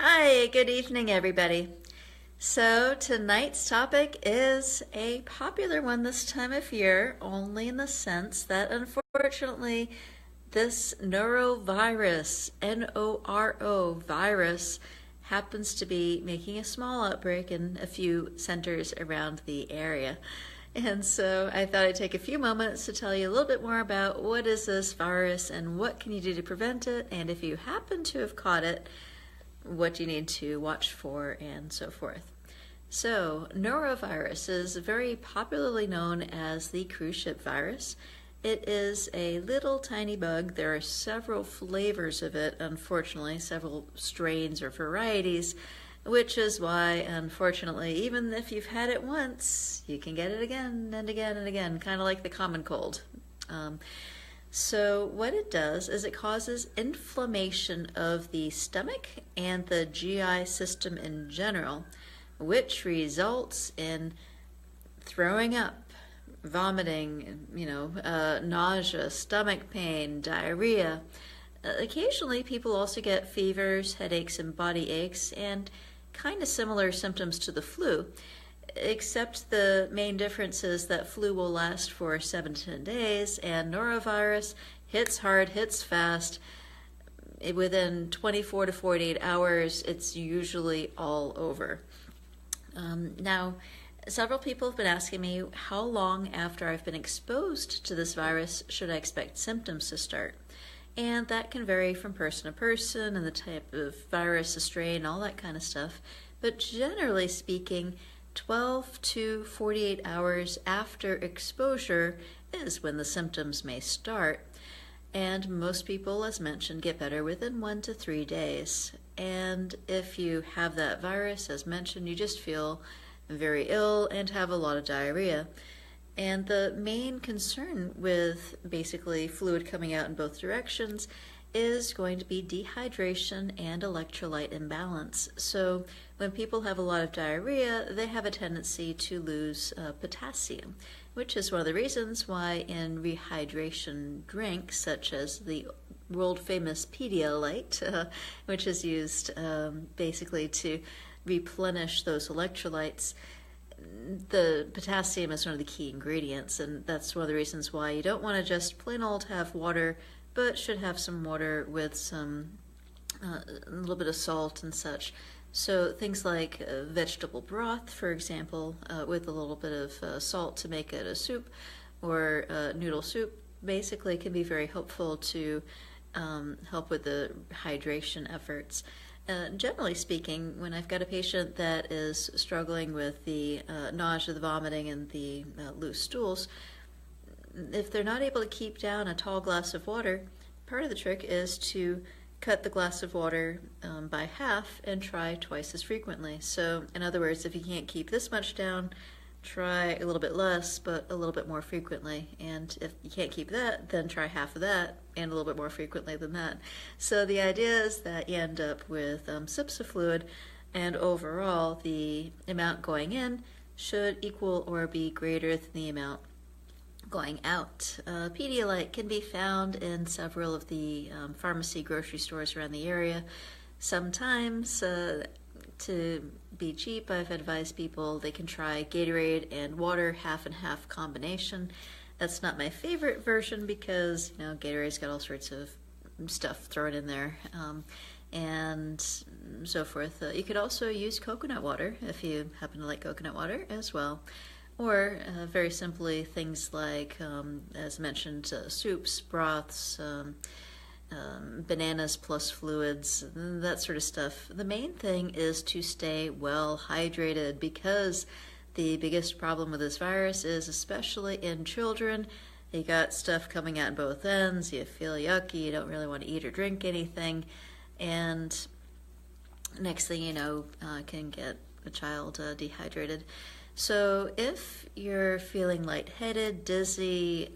Hi, good evening, everybody. So, tonight's topic is a popular one this time of year, only in the sense that unfortunately, this norovirus, N-O-R-O virus, happens to be making a small outbreak in a few centers around the area. And so I thought I'd take a few moments to tell you a little bit more about what is this virus and what can you do to prevent it, and if you happen to have caught it, what you need to watch for, and so forth. So, norovirus is very popularly known as the cruise ship virus. It is a little tiny bug. There are several flavors of it, unfortunately, several strains or varieties, which is why, unfortunately, even if you've had it once, you can get it again and again and again, kind of like the common cold. So what it does is it causes inflammation of the stomach and the GI system in general, which results in throwing up, vomiting, nausea, stomach pain, diarrhea. Occasionally, people also get fevers, headaches, and body aches, and kind of similar symptoms to the flu, except the main difference is that flu will last for 7 to 10 days, and norovirus hits hard, hits fast. Within 24 to 48 hours, it's usually all over. Now, several people have been asking me how long after I've been exposed to this virus should I expect symptoms to start. And that can vary from person to person and the type of virus, the strain, all that kind of stuff. But generally speaking, 12 to 48 hours after exposure is when the symptoms may start. And most people, as mentioned, get better within 1 to 3 days. And if you have that virus, as mentioned, you just feel very ill and have a lot of diarrhea. And the main concern with basically fluid coming out in both directions is going to be dehydration and electrolyte imbalance. So when people have a lot of diarrhea, they have a tendency to lose potassium, which is one of the reasons why in rehydration drinks, such as the world-famous Pedialyte, which is used basically to replenish those electrolytes, the potassium is one of the key ingredients, and that's one of the reasons why you don't want to just plain old have water, but should have some water with some a little bit of salt and such. So things like vegetable broth, for example, with a little bit of salt to make it a soup, or noodle soup, basically can be very helpful to help with the hydration efforts. Generally speaking, when I've got a patient that is struggling with the nausea, the vomiting, and the loose stools, if they're not able to keep down a tall glass of water, part of the trick is to cut the glass of water by half and try twice as frequently. So, in other words, if you can't keep this much down, try a little bit less, but a little bit more frequently. And if you can't keep that, then try half of that and a little bit more frequently than that. So the idea is that you end up with sips of fluid, and overall the amount going in should equal or be greater than the amount going out. Pedialyte can be found in several of the pharmacy grocery stores around the area. Sometimes, to be cheap, I've advised people they can try Gatorade and water, half and half combination. That's not my favorite version because, Gatorade's got all sorts of stuff thrown in there, and so forth. You could also use coconut water if you happen to like coconut water as well. Or very simply, things like, as mentioned, soups, broths, bananas plus fluids, that sort of stuff. The main thing is to stay well hydrated, because the biggest problem with this virus is, especially in children, you got stuff coming out both ends, you feel yucky, you don't really want to eat or drink anything, and next thing you know, can get a child dehydrated. So if you're feeling lightheaded, dizzy,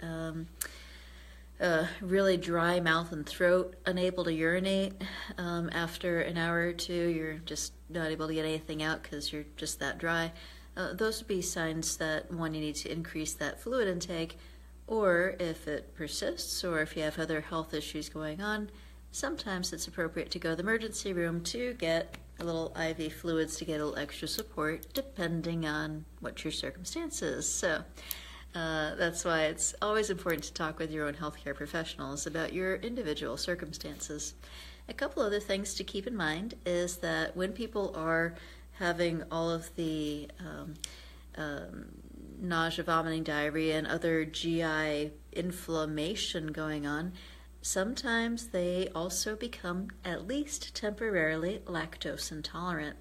really dry mouth and throat, unable to urinate after an hour or two, you're just not able to get anything out because you're just that dry, those would be signs that, one, you need to increase that fluid intake, or if it persists, or if you have other health issues going on, sometimes it's appropriate to go to the emergency room to get a little IV fluids to get a little extra support depending on what your circumstance is. So that's why it's always important to talk with your own healthcare professionals about your individual circumstances. A couple other things to keep in mind is that when people are having all of the nausea, vomiting, diarrhea, and other GI inflammation going on, sometimes they also become, at least temporarily, lactose intolerant.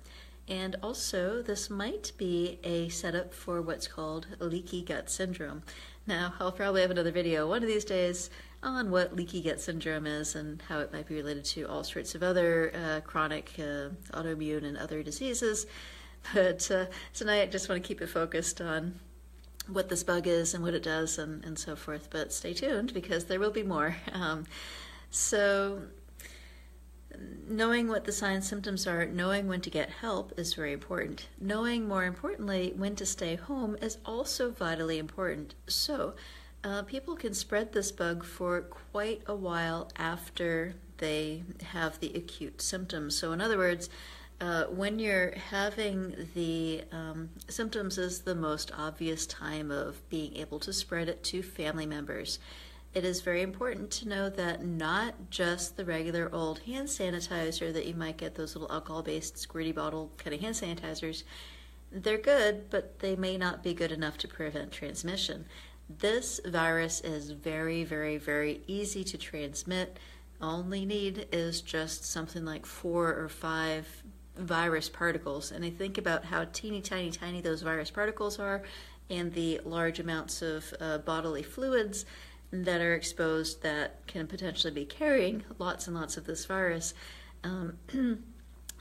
And also, this might be a setup for what's called leaky gut syndrome. Now, I'll probably have another video one of these days on what leaky gut syndrome is and how it might be related to all sorts of other chronic autoimmune and other diseases. But tonight I just want to keep it focused on what this bug is and what it does and so forth. But stay tuned because there will be more. So knowing what the signs and symptoms are, knowing when to get help is very important. Knowing, more importantly, when to stay home is also vitally important. So people can spread this bug for quite a while after they have the acute symptoms. So in other words, when you're having the symptoms is the most obvious time of being able to spread it to family members. It is very important to know that not just the regular old hand sanitizer that you might get, those little alcohol-based squirty bottle kind of hand sanitizers, they're good, but they may not be good enough to prevent transmission. This virus is very, very, very easy to transmit. All you need is just something like 4 or 5 virus particles. And I think about how teeny, tiny, tiny those virus particles are and the large amounts of bodily fluids that are exposed that can potentially be carrying lots and lots of this virus. You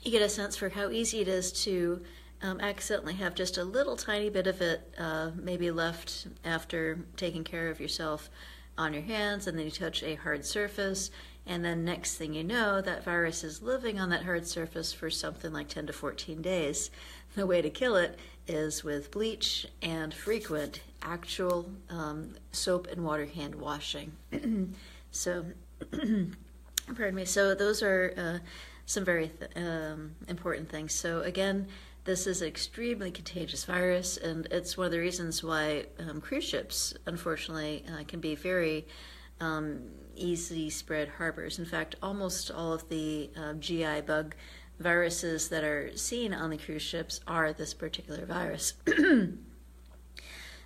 get a sense for how easy it is to accidentally have just a little tiny bit of it maybe left after taking care of yourself on your hands, and then you touch a hard surface, and then next thing you know, that virus is living on that hard surface for something like 10 to 14 days. The way to kill it is with bleach and frequent actual soap and water hand washing. So, pardon me, so those are some very important things. So again, this is an extremely contagious virus, and it's one of the reasons why cruise ships, unfortunately, can be very easy spread harbors. In fact, almost all of the GI bug viruses that are seen on the cruise ships are this particular virus.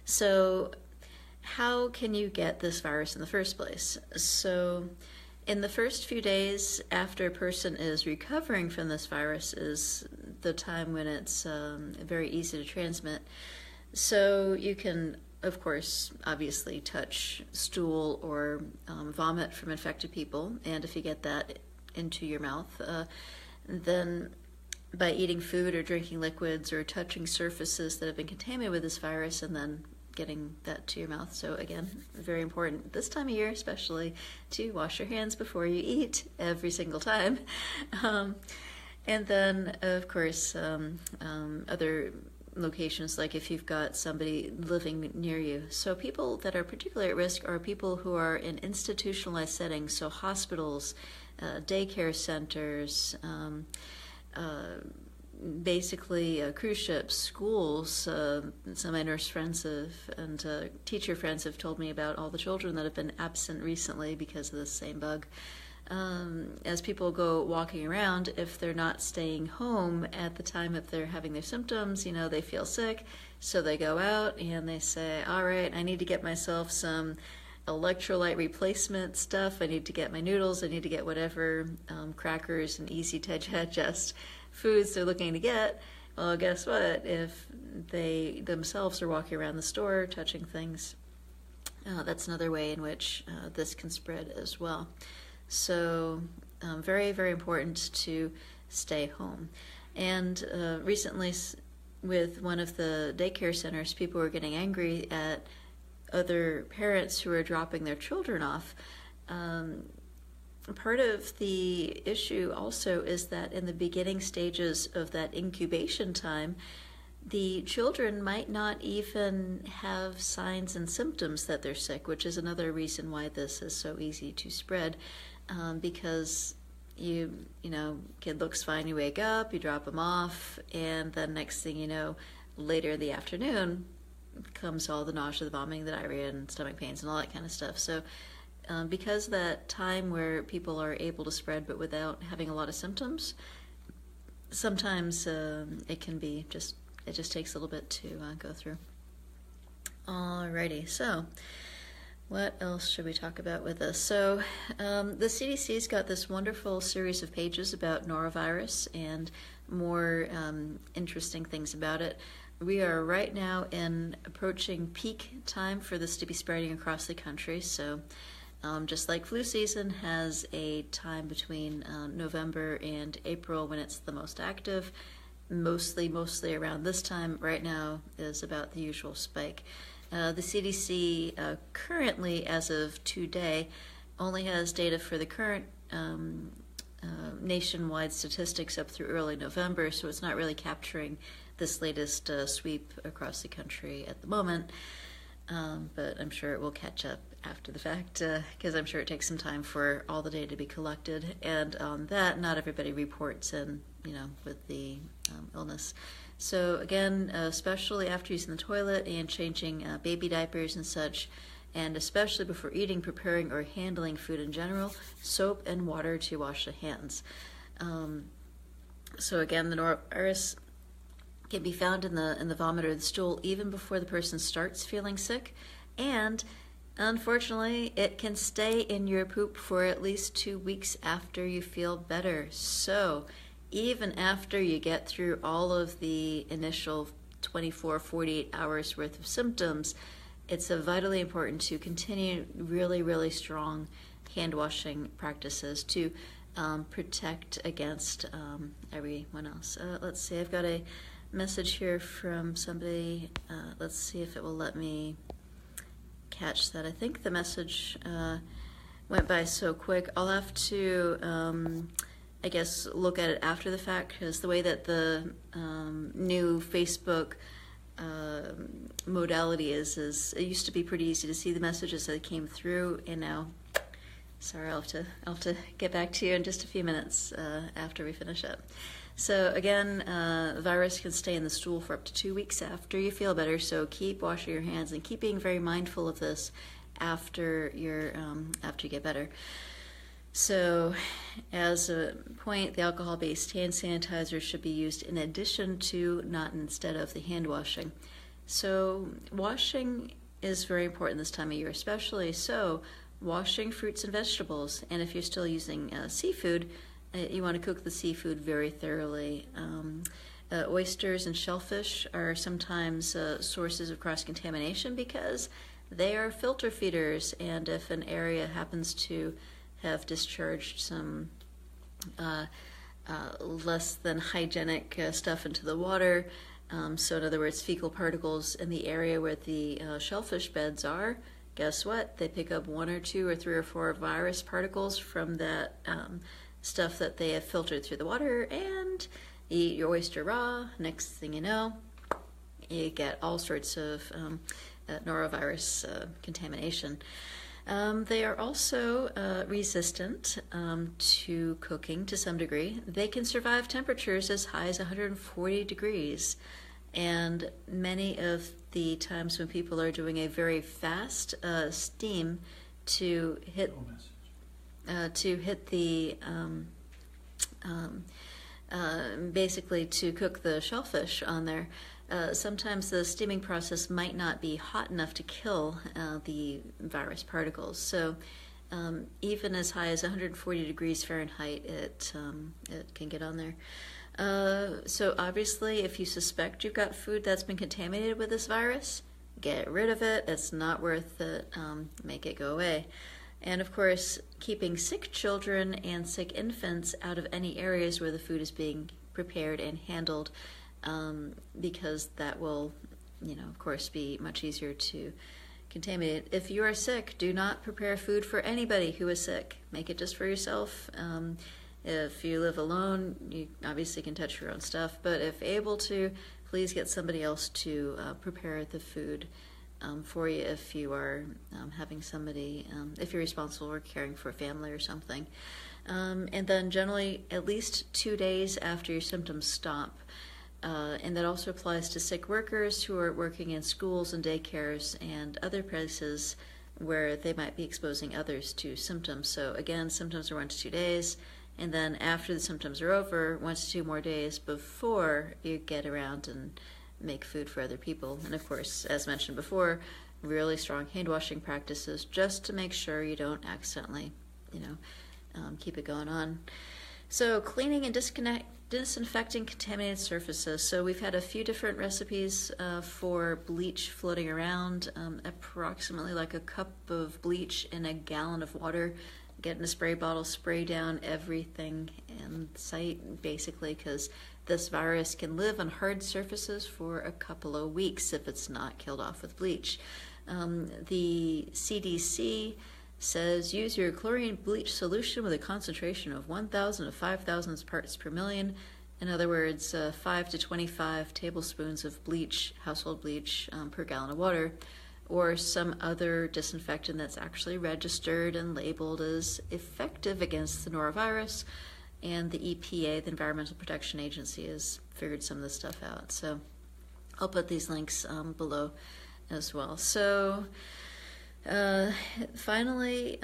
So how can you get this virus in the first place? So in the first few days after a person is recovering from this virus is the time when it's very easy to transmit. So you can, of course, obviously touch stool or vomit from infected people, and if you get that into your mouth, then by eating food or drinking liquids or touching surfaces that have been contaminated with this virus and then getting that to your mouth. So again, very important this time of year especially to wash your hands before you eat every single time. And then, of course, other locations, like if you've got somebody living near you. So people that are particularly at risk are people who are in institutionalized settings, so hospitals, daycare centers, basically cruise ships, schools. Some of my nurse friends and teacher friends have told me about all the children that have been absent recently because of this same bug. As people go walking around, if they're not staying home at the time that they're having their symptoms, you know, they feel sick, so they go out and they say, all right, I need to get myself some electrolyte replacement stuff, I need to get my noodles, I need to get whatever crackers and easy to digest foods they're looking to get. Well, guess what? If they themselves are walking around the store touching things, that's another way in which this can spread as well. So very, very important to stay home. And recently with one of the daycare centers, people were getting angry at other parents who are dropping their children off. Part of the issue also is that in the beginning stages of that incubation time, the children might not even have signs and symptoms that they're sick, which is another reason why this is so easy to spread, because kid looks fine, you wake up, you drop them off, and then next thing you know, later in the afternoon comes all the nausea, the vomiting, the diarrhea, and stomach pains, and all that kind of stuff. So because that time where people are able to spread but without having a lot of symptoms, sometimes it just takes a little bit to go through. Alrighty, so what else should we talk about with this? So the CDC's got this wonderful series of pages about norovirus and more interesting things about it. We are right now approaching peak time for this to be spreading across the country. So just like flu season has a time between November and April when it's the most active, mostly around this time right now is about the usual spike. The CDC currently, as of today, only has data for the current nationwide statistics up through early November, so it's not really capturing this latest sweep across the country at the moment. But I'm sure it will catch up after the fact, because I'm sure it takes some time for all the data to be collected, and on that, not everybody reports in, with the illness. So again, especially after using the toilet and changing baby diapers and such, and especially before eating, preparing, or handling food in general, soap and water to wash the hands. So again, the norovirus can be found in the vomit or the stool even before the person starts feeling sick, and unfortunately, it can stay in your poop for at least 2 weeks after you feel better. So even after you get through all of the initial 24, 48 hours worth of symptoms, it's vitally important to continue really, really strong hand washing practices to protect against everyone else. Let's see, I've got a message here from somebody. Let's see if it will let me catch that. I think the message went by so quick. I'll have to I guess look at it after the fact, because the way that the new Facebook modality is it used to be pretty easy to see the messages that came through, and now, sorry, I'll have to get back to you in just a few minutes after we finish up. So again, the virus can stay in the stool for up to 2 weeks after you feel better, so keep washing your hands and keep being very mindful of this after you get better. So as a point, the alcohol-based hand sanitizer should be used in addition to, not instead of, the hand washing. So washing is very important this time of year, especially so washing fruits and vegetables. And if you're still using seafood, you want to cook the seafood very thoroughly. Oysters and shellfish are sometimes sources of cross-contamination because they are filter feeders, and if an area happens to have discharged some less than hygienic stuff into the water, so in other words, fecal particles in the area where the shellfish beds are, guess what? They pick up 1 or 2 or 3 or 4 virus particles from that stuff that they have filtered through the water, and you eat your oyster raw. Next thing you know, you get all sorts of norovirus contamination. They are also resistant to cooking to some degree. They can survive temperatures as high as 140 degrees. And many of the times when people are doing a very fast steam to hit the basically to cook the shellfish on there, sometimes the steaming process might not be hot enough to kill the virus particles. So even as high as 140 degrees Fahrenheit, it can get on there. So obviously, if you suspect you've got food that's been contaminated with this virus, get rid of it. It's not worth it. Make it go away. And of course, keeping sick children and sick infants out of any areas where the food is being prepared and handled, because that will, of course, be much easier to contaminate. If you are sick, do not prepare food for anybody who is sick. Make it just for yourself. If you live alone, you obviously can touch your own stuff, but if able to, please get somebody else to prepare the food for you if you are having somebody, if you're responsible for caring for a family or something. And then generally at least 2 days after your symptoms stop. And that also applies to sick workers who are working in schools and daycares and other places where they might be exposing others to symptoms. So again, symptoms are 1 to 2 days, and then after the symptoms are over, 1 to 2 more days before you get around and make food for other people. And of course, as mentioned before, really strong hand washing practices just to make sure you don't accidentally, keep it going on. So cleaning and disinfecting contaminated surfaces. So we've had a few different recipes for bleach floating around, approximately like a cup of bleach in a gallon of water. Get in a spray bottle, spray down everything in sight, basically, because this virus can live on hard surfaces for a couple of weeks if it's not killed off with bleach. The CDC says use your chlorine bleach solution with a concentration of 1,000 to 5,000 parts per million. In other words, 5 to 25 tablespoons of bleach, household bleach, per gallon of water, or some other disinfectant that's actually registered and labeled as effective against the norovirus. And the EPA, the Environmental Protection Agency, has figured some of this stuff out. So I'll put these links below as well. So finally,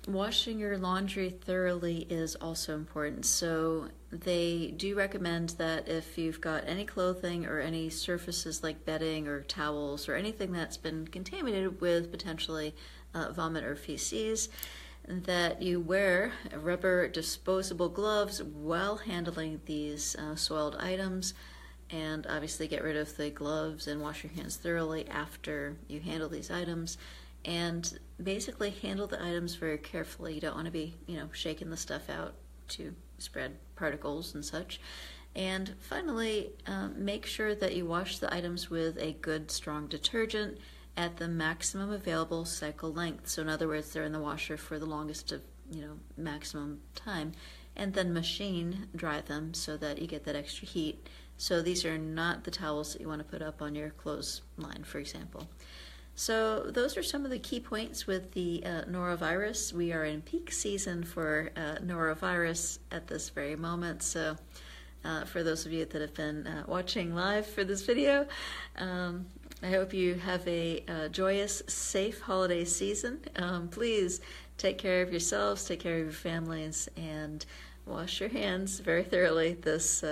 washing your laundry thoroughly is also important. So they do recommend that if you've got any clothing or any surfaces like bedding or towels or anything that's been contaminated with potentially vomit or feces, that you wear rubber disposable gloves while handling these soiled items, and obviously get rid of the gloves and wash your hands thoroughly after you handle these items. And basically handle the items very carefully. You don't want to be, shaking the stuff out to spread particles and such. And finally, make sure that you wash the items with a good, strong detergent at the maximum available cycle length. So in other words, they're in the washer for the longest of, maximum time. And then machine dry them so that you get that extra heat. So these are not the towels that you want to put up on your clothesline, for example. So those are some of the key points with the norovirus. We are in peak season for norovirus at this very moment. So for those of you that have been watching live for this video, I hope you have a joyous, safe holiday season. Please take care of yourselves, take care of your families, and wash your hands very thoroughly this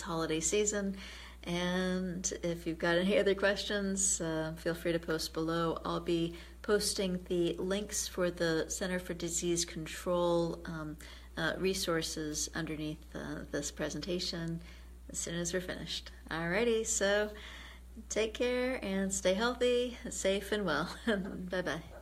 holiday season. And if you've got any other questions, feel free to post below. I'll be posting the links for the Center for Disease Control resources underneath this presentation as soon as we're finished. Alrighty, so take care and stay healthy, safe and well. Bye-bye.